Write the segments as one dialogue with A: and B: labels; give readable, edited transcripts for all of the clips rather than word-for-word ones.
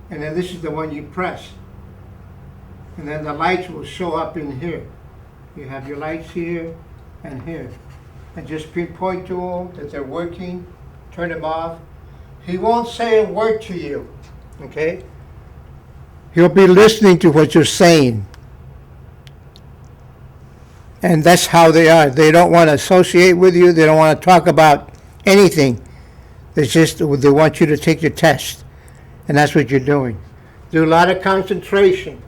A: and then this is the one you press. And then the lights will show up in here. You have your lights here and here. And just pinpoint to them that they're working, turn them off. He won't say a word to you, okay? He'll be listening to what you're saying. And that's how they are. They don't want to associate with you. They don't want to talk about anything. It's just they want you to take your test. And that's what you're doing. Do a lot of concentration.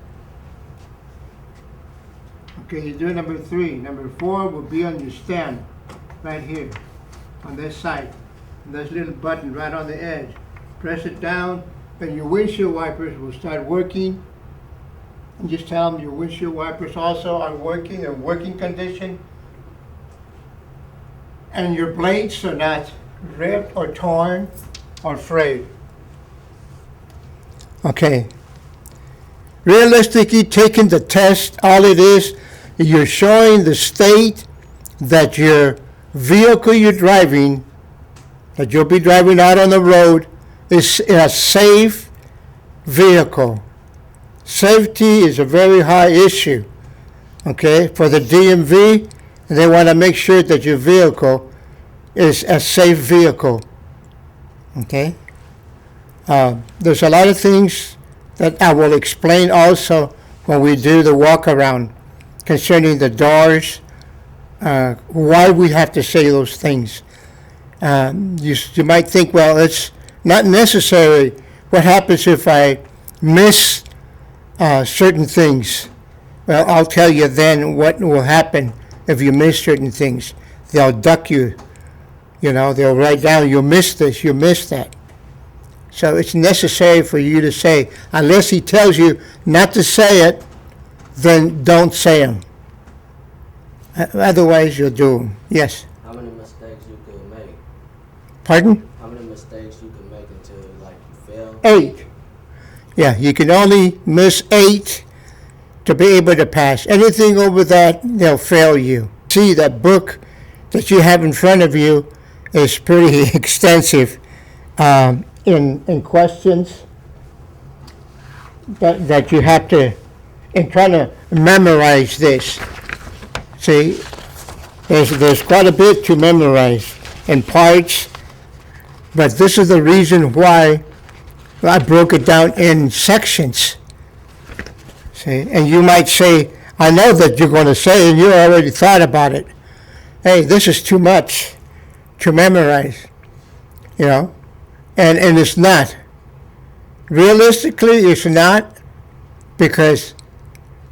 A: Okay, you do number 3. Number 4 will be on your stem, right here, on this side. And there's a little button right on the edge. Press it down, and your windshield wipers will start working. And just tell them your windshield wipers also are working, in working condition. And your blades are not ripped or torn or frayed. Okay. Realistically, taking the test, all it is, you're showing the state that your vehicle you're driving, that you'll be driving out on the road, is a safe vehicle. Safety is a very high issue, okay? For the DMV, they want to make sure that your vehicle is a safe vehicle, okay? There's a lot of things that I will explain also when we do the walk around concerning the doors, why we have to say those things. You might think, well, it's not necessary. What happens if I miss certain things? Well, I'll tell you then what will happen if you miss certain things. They'll duck you. You know, they'll write down, you missed this, you missed that. So it's necessary for you to say, unless he tells you not to say it, then don't say them. Otherwise, you'll do them. Yes?
B: How many mistakes you could make?
A: Pardon?
B: How many mistakes you could make until, like, you fail?
A: 8. Yeah, you can only miss 8 to be able to pass. Anything over that, they'll fail you. See, that book that you have in front of you is pretty extensive in questions that you have to, in trying to memorize this. See, there's quite a bit to memorize in parts, but this is the reason why I broke it down in sections. See, and you might say, I know that you're going to say, and you already thought about it. Hey, this is too much to memorize, you know, and it's not. Realistically, it's not, because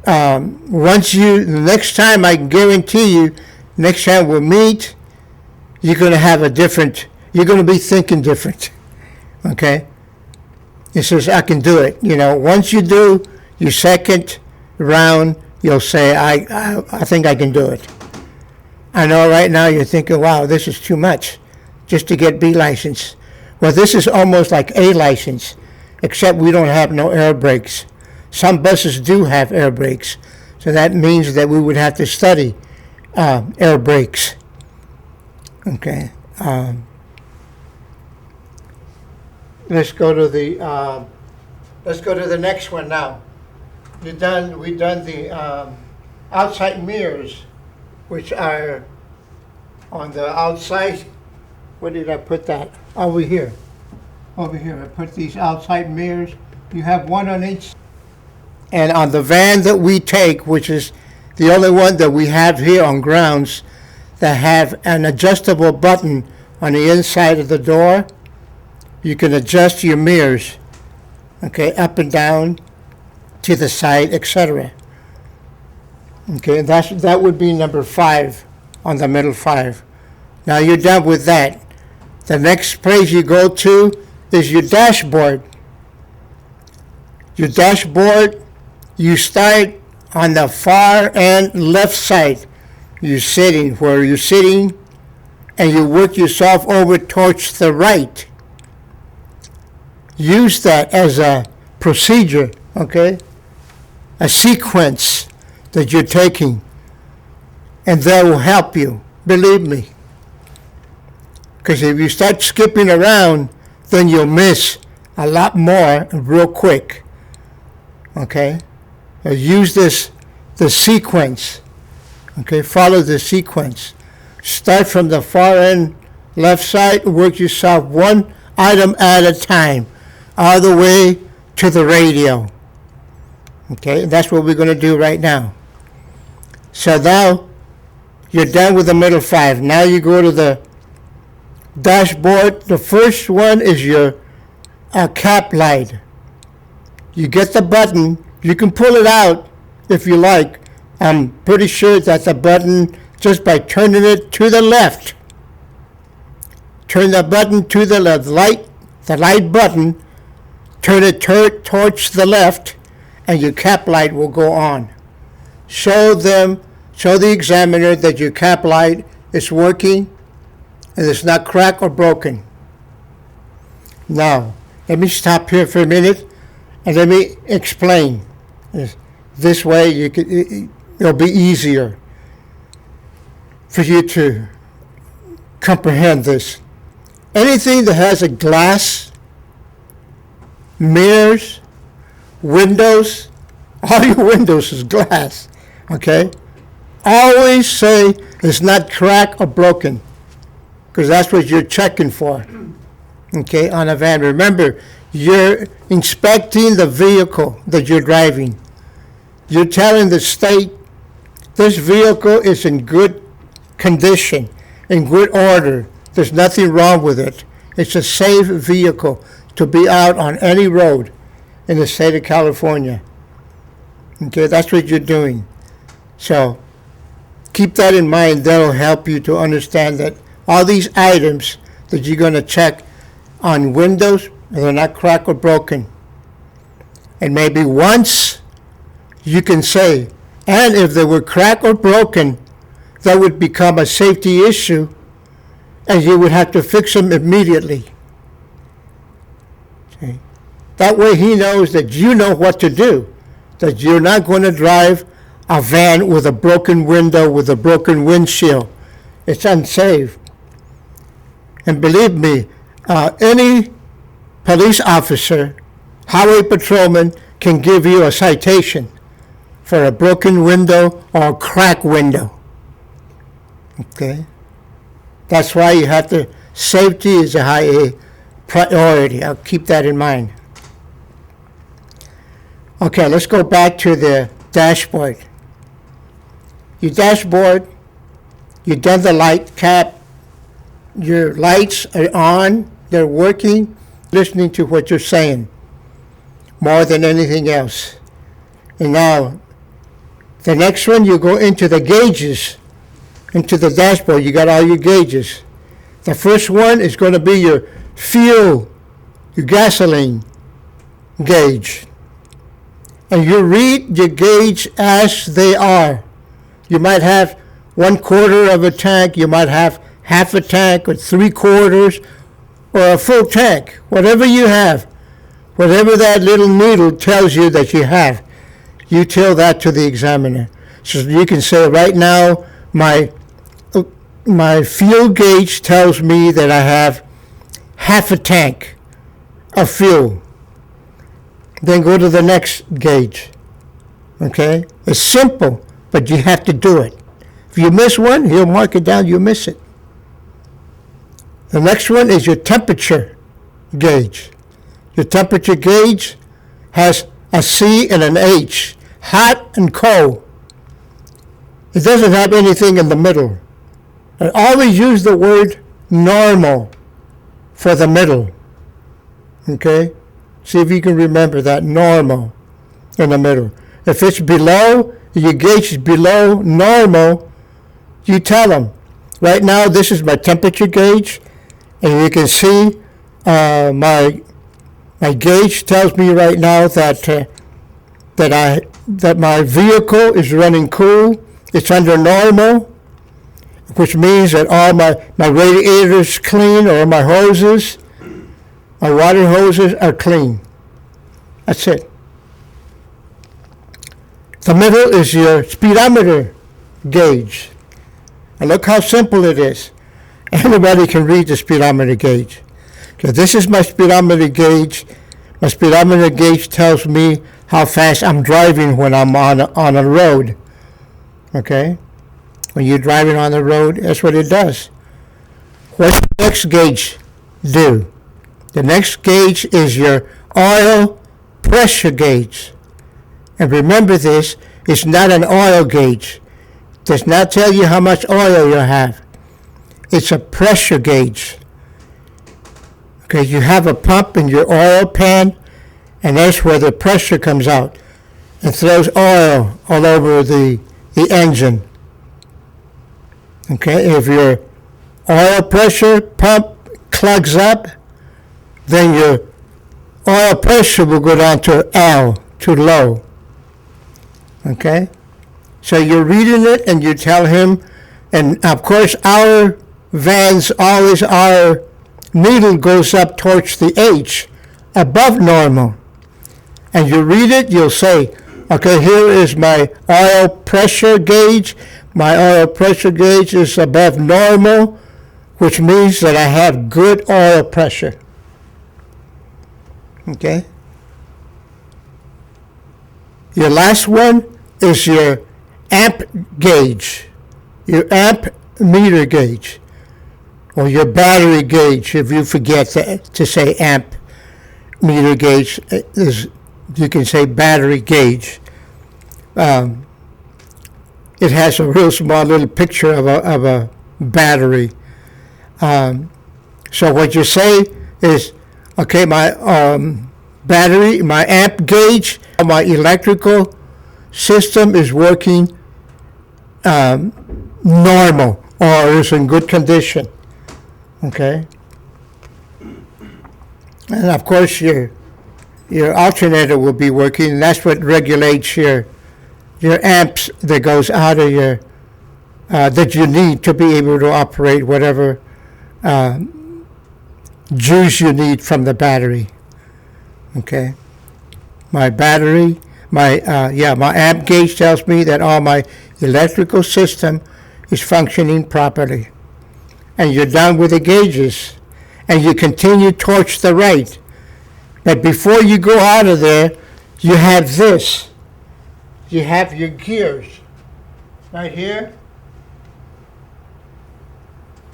A: the next time, I can guarantee you, next time we'll meet, you're going to have you're going to be thinking different, okay? He says, I can do it. You know, once you do your second round, you'll say, I think I can do it. I know right now you're thinking, wow, this is too much just to get B license. Well, this is almost like A license, except we don't have no air brakes. Some buses do have air brakes, so that means that we would have to study air brakes. Okay. Let's go to the next one now. We've done the outside mirrors, which are on the outside. Where did I put that? Over here. Over here. I put these outside mirrors. You have one on each. And on the van that we take, which is the only one that we have here on grounds, that have an adjustable button on the inside of the door, you can adjust your mirrors, okay, up and down, to the side, etc. Okay, that would be number 5 on the middle 5. Now you're done with that. The next place you go to is your dashboard. Your dashboard, you start on the far end left side. You're sitting where you're sitting, and you work yourself over towards the right. Use that as a procedure, okay? A sequence that you're taking, and that will help you, believe me. Because if you start skipping around, then you'll miss a lot more real quick. Okay? Use the sequence. Okay? Follow the sequence. Start from the far end left side, work yourself one item at a time, all the way to the radio. Okay? And that's what we're going to do right now. So now you're done with the middle 5. Now you go to the dashboard. The first one is your cap light. You get the button. You can pull it out if you like. I'm pretty sure that the button, just by turning it to the left, turn the button to the left, the light button, turn it towards the left, and your cap light will go on. Show the examiner that your cap light is working and it's not cracked or broken. Now, let me stop here for a minute and let me explain. This way it'll be easier for you to comprehend this. Anything that has a glass, mirrors, windows, all your windows is glass, okay? Always say it's not cracked or broken, because that's what you're checking for, okay, on a van. Remember, you're inspecting the vehicle that you're driving. You're telling the state this vehicle is in good condition, in good order. There's nothing wrong with it. It's a safe vehicle to be out on any road in the state of California. Okay, that's what you're doing. So keep that in mind. That'll help you to understand that all these items that you're going to check on windows, they're not cracked or broken. And maybe once you can say, and if they were cracked or broken, that would become a safety issue and you would have to fix them immediately. Okay. That way he knows that you know what to do, that you're not going to drive a van with a broken window, with a broken windshield. It's unsafe. And believe me, any police officer, highway patrolman can give you a citation for a broken window or a cracked window. Okay? That's why you have to, safety is a high priority. I'll keep that in mind. Okay, let's go back to the dashboard. Your dashboard, you've done the light cap, your lights are on, they're working, listening to what you're saying more than anything else. And now, the next one, you go into the gauges, into the dashboard. You got all your gauges. The first one is going to be your fuel, your gasoline gauge. And you read your gauge as they are. You might have 1/4 of a tank, you might have half a tank or 3/4 or a full tank, whatever you have, whatever that little needle tells you that you have, you tell that to the examiner. So you can say, right now, my fuel gauge tells me that I have half a tank of fuel. Then go to the next gauge. Okay? It's simple, but you have to do it. If you miss one, he'll mark it down, you miss it. The next one is your temperature gauge. Your temperature gauge has a C and an H, hot and cold. It doesn't have anything in the middle. I always use the word normal for the middle. Okay? See if you can remember that, normal in the middle. If it's below, your gauge is below normal, you tell them, right now this is my temperature gauge, and you can see my gauge tells me right now that my vehicle is running cool. It's under normal, which means that all my radiators clean, or my hoses, my water hoses are clean. That's it. The middle is your speedometer gauge. And look how simple it is. Anybody can read the speedometer gauge. Okay, this is my speedometer gauge, My speedometer gauge tells me how fast I'm driving when I'm on a road. Okay? When you're driving on the road, that's what it does. What's the next gauge do? The next gauge is your oil pressure gauge. And remember this, it's not an oil gauge. It does not tell you how much oil you have. It's a pressure gauge. Okay, you have a pump in your oil pan, and that's where the pressure comes out and throws oil all over the engine. Okay, if your oil pressure pump clogs up, then your oil pressure will go down to L, to low. Okay? So you're reading it and you tell him, and of course our vans, always our needle goes up towards the H, above normal. And you read it, you'll say, okay, here is my oil pressure gauge. My oil pressure gauge is above normal, which means that I have good oil pressure. Okay? Your last one is your amp gauge, your amp meter gauge, or your battery gauge. If you forget to say amp meter gauge, you can say battery gauge. It has a real small little picture of a battery. So what you say is, okay, my battery, my amp gauge, my electrical system is working normal or is in good condition. Okay? And of course your alternator will be working, and that's what regulates your amps that goes out of your that you need to be able to operate whatever juice you need from the battery. Okay, my battery, my amp gauge tells me that all my electrical system is functioning properly, and you're done with the gauges, and you continue towards the right. But before you go out of there, you have this. You have your gears right here.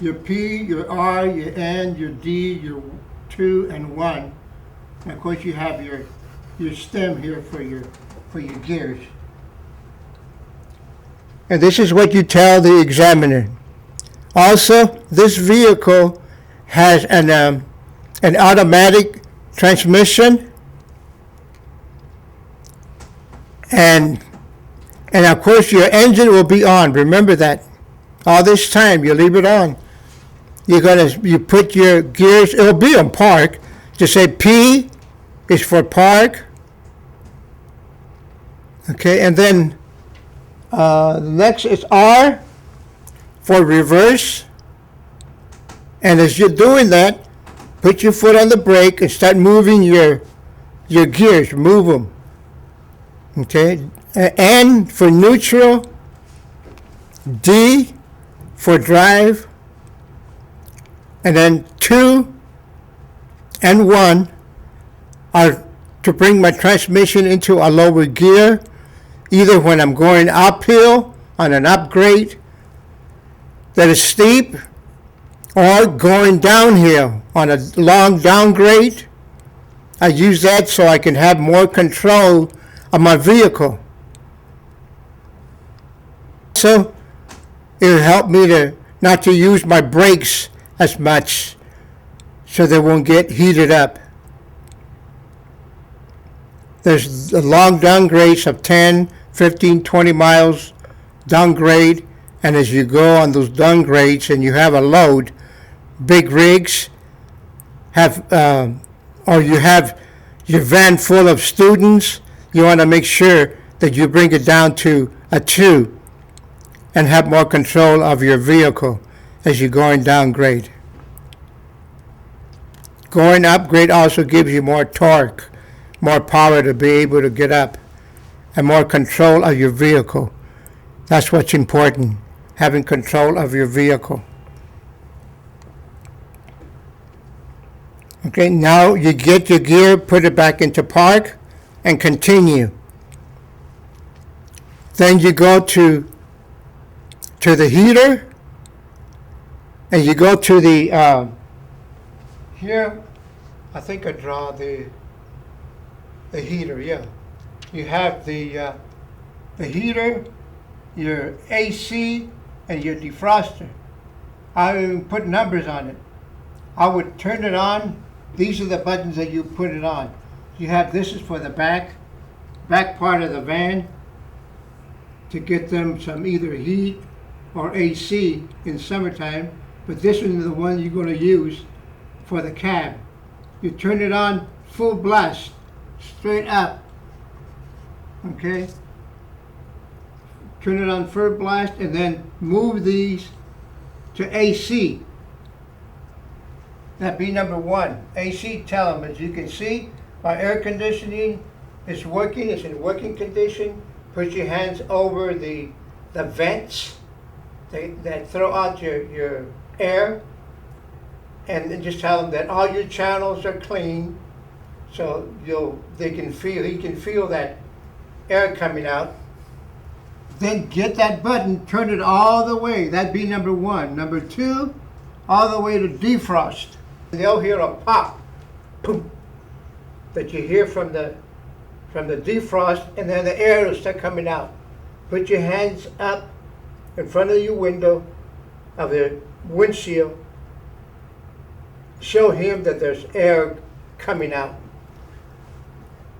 A: Your P, your R, your N, your D, your 2 and 1. And of course you have your stem here for your gears. And this is what you tell the examiner. Also, this vehicle has an automatic transmission, and of course your engine will be on. Remember that. All this time you leave it on. You put your gears. It'll be on park. Just say P is for park. Okay, and then next is R for reverse. And as you're doing that, put your foot on the brake and start moving your gears. Move them. Okay? N for neutral. D for drive. And then 2 and 1 are to bring my transmission into a lower gear, either when I'm going uphill on an upgrade that is steep, or going downhill on a long downgrade. I use that so I can have more control of my vehicle. So it'll help me not to use my brakes as much so they won't get heated up. There's the long downgrades of 10, 15, 20 miles downgrade, and as you go on those downgrades and you have a load, big rigs have, or you have your van full of students, you want to make sure that you bring it down to a 2 and have more control of your vehicle as you're going downgrade. Going upgrade also gives you more torque, more power to be able to get up, and more control of your vehicle. That's what's important, having control of your vehicle. Okay, now you get your gear, put it back into park, and continue. Then you go to the heater, and you go to the here. I think I draw the heater. Yeah, you have the heater, your AC, and your defroster. I even put numbers on it. I would turn it on. These are the buttons that you put it on. You have, this is for the back part of the van, to get them some either heat or AC in summertime, but this one is the one you're going to use for the cab. You turn it on full blast, straight up, okay? Turn it on full blast and then move these to AC. That'd be number one. AC, tell them, as you can see, my air conditioning is working, it's in working condition. Put your hands over the vents that throw out your air, and then just tell them that all your channels are clean, so he can feel that air coming out. Then get that button, turn it all the way. That'd be number one. Number two, all the way to defrost. They'll hear a pop, boom, that you hear from the defrost, and then the air will start coming out. Put your hands up in front of your window, of the windshield. Show him that there's air coming out.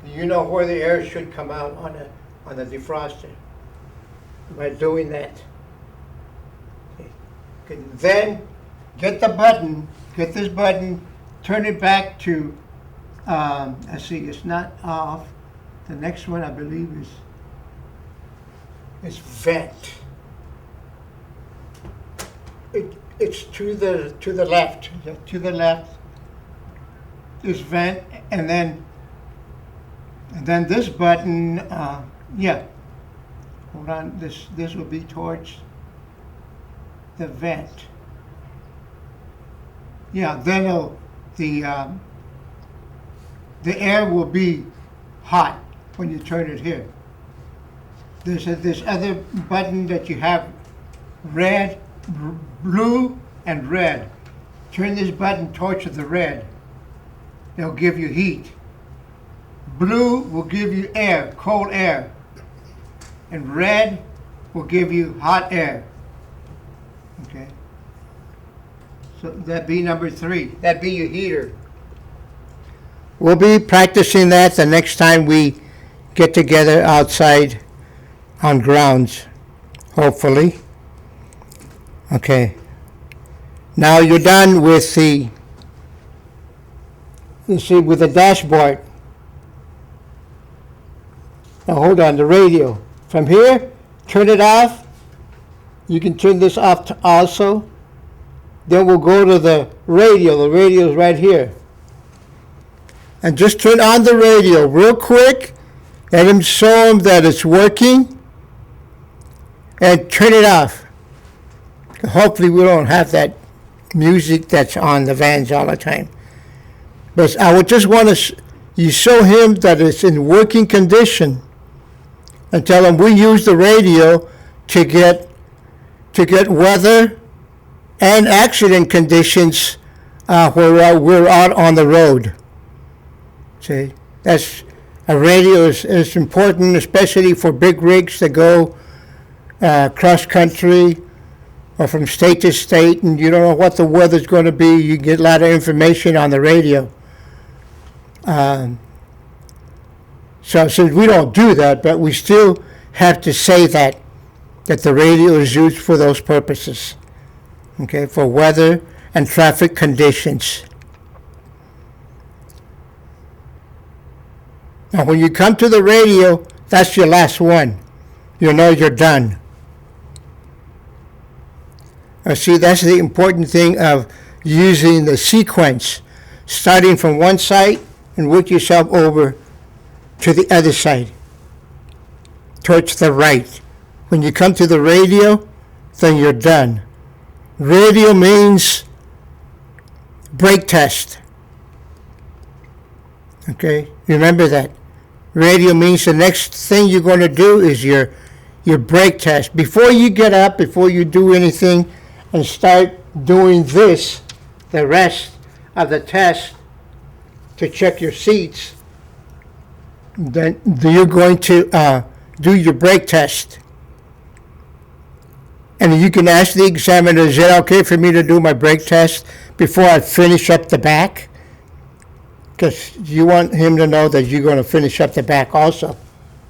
A: You know where the air should come out on the defroster by doing that. Okay. Then get this button, turn it back to, let's see, it's not off. The next one I believe is vent. It's to the left. To the left is vent, and then this button. Yeah. Hold on. This will be towards the vent. Yeah. Then the air will be hot when you turn it here. There's this other button that you have, red, blue, and red. Turn this button towards the red. They'll give you heat. Blue will give you air, cold air. And red will give you hot air. Okay. So that'd be number three. That'd be your heater. We'll be practicing that the next time we get together outside on grounds, hopefully. Okay. Now you're done with the dashboard. Now hold on, the radio. From here, turn it off. You can turn this off also. Then we'll go to the radio. The radio is right here. And just turn on the radio real quick. Let him show him that it's working. And turn it off. Hopefully we don't have that music that's on the vans all the time. But I would just want to you show him that it's in working condition, and tell him we use the radio to get weather and accident conditions where we're out on the road. See, a radio is important, especially for big rigs that go cross country or from state to state, and you don't know what the weather's going to be. You get a lot of information on the radio. So since we don't do that, but we still have to say that the radio is used for those purposes, okay, for weather and traffic conditions. Now, when you come to the radio, that's your last one. You know you're done. See, that's the important thing of using the sequence, starting from one side and work yourself over to the other side, towards the right. When you come to the radio, then you're done. Radio means brake test. Okay, remember that. Radio means the next thing you're going to do is your brake test. Before you get up, before you do anything and start doing this, the rest of the test to check your seats, then you're going to do your brake test. And you can ask the examiner, is it okay for me to do my brake test before I finish up the back? Because you want him to know that you're going to finish up the back also,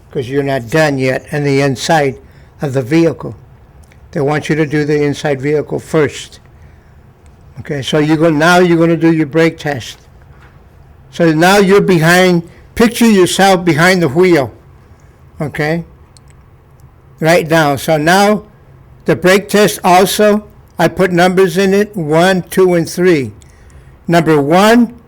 A: because you're not done yet on the inside of the vehicle. They want you to do the inside vehicle first. Okay, so now you're going to do your brake test. So now you're behind, picture yourself behind the wheel. Okay? Right now. So now the brake test also, I put numbers in it, 1, 2, and 3. Number 1